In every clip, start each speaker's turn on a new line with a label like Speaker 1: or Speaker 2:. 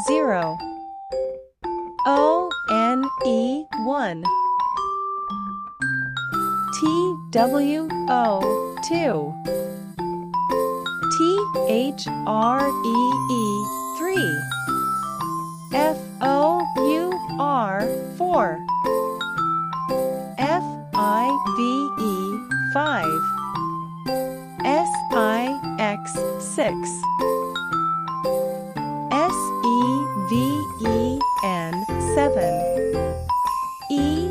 Speaker 1: zero 0, one 1, two 2, three 3, four 4, five 5, six 6, seven 7,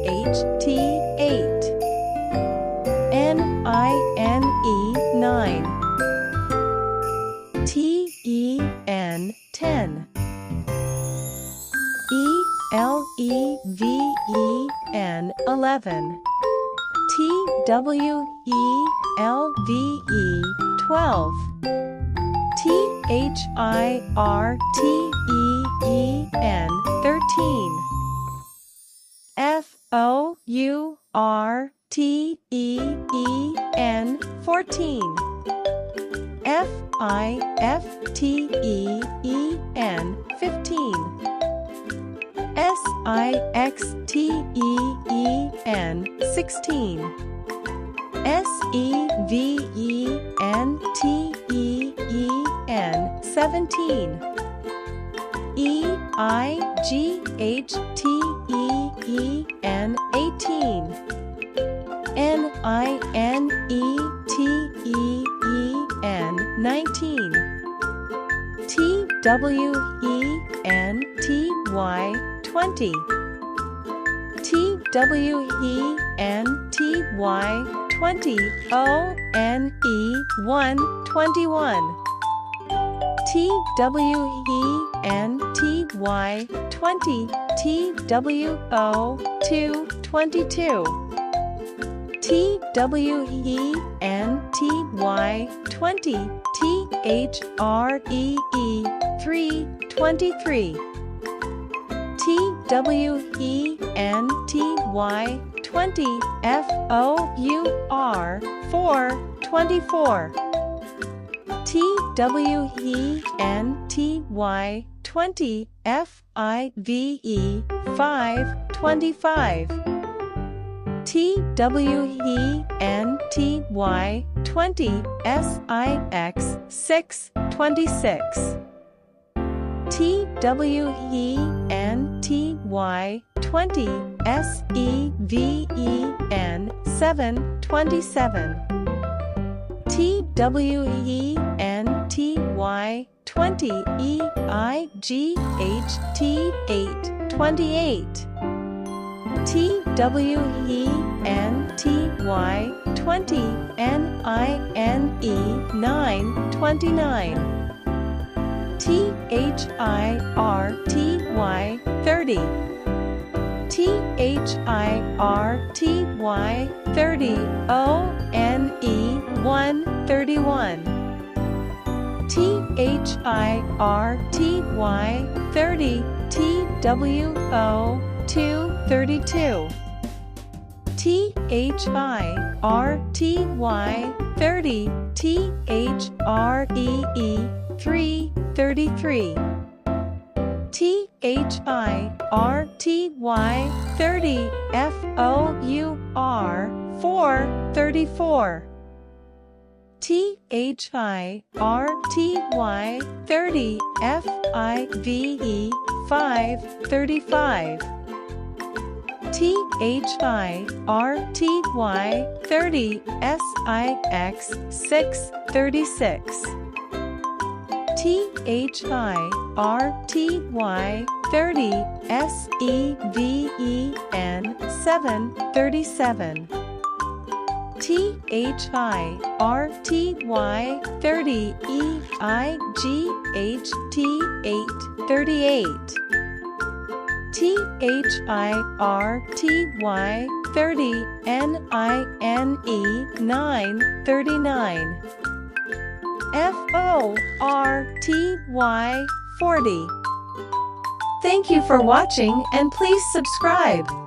Speaker 1: eight 8, nine 9, ten 10, eleven 11, twelve 12, thirteen 13, fourteen 14, fifteen 15, sixteen, seventeen, eighteen, nineteen, twenty, 21, 22, 23, 24, 25, 6 26, 7 27, 8 28, 9 29, 30, 30, 1 31, 30, 2 32, 30, 3 33, 30, 4 34, 30, 5 35, 30, 6 36, 30, 7 37, 30, 8 38, 30, 9 39, 40. Thank you for watching and please subscribe.